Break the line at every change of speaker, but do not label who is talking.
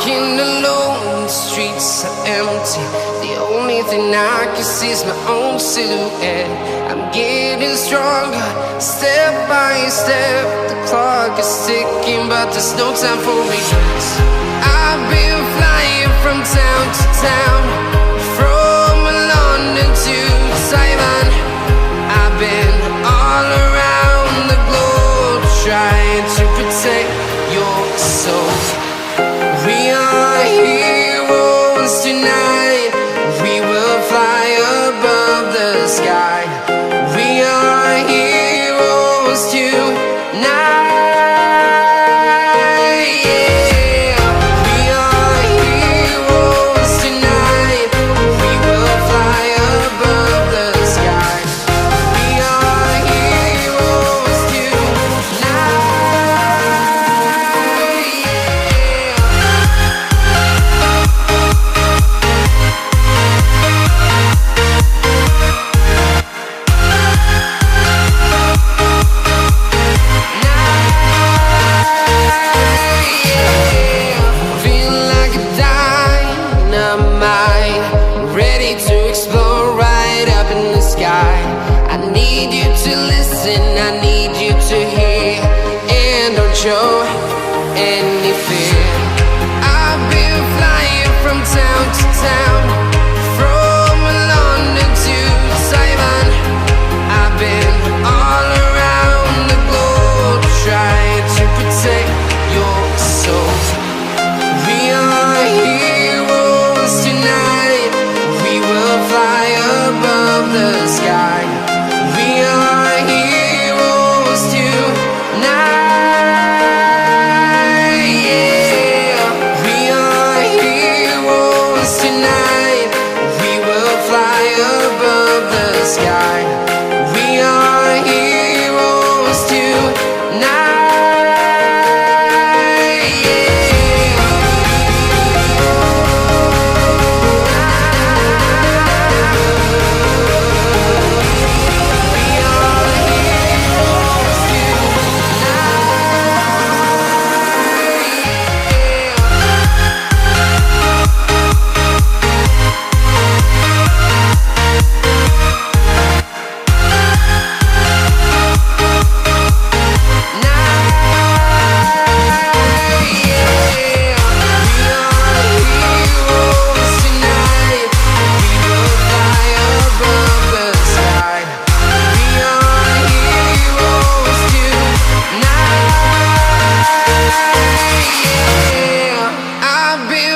walking alone, the streets are empty. The only thing I can see is my own silhouette. I'm getting stronger, step by step. The clock is ticking, but there's no time for regrets. I've been flying from town to town, from London to Taiwan. I've been all around the globe, trying to protect your soul. We are heroes tonight. We will fly above the sky. We are heroes tonight. Yeah. We are heroes tonight. We will fly above the sky. We are heroes tonight. Feeling like a dynamite, ready to explode right up in the sky. I need you to listen, I need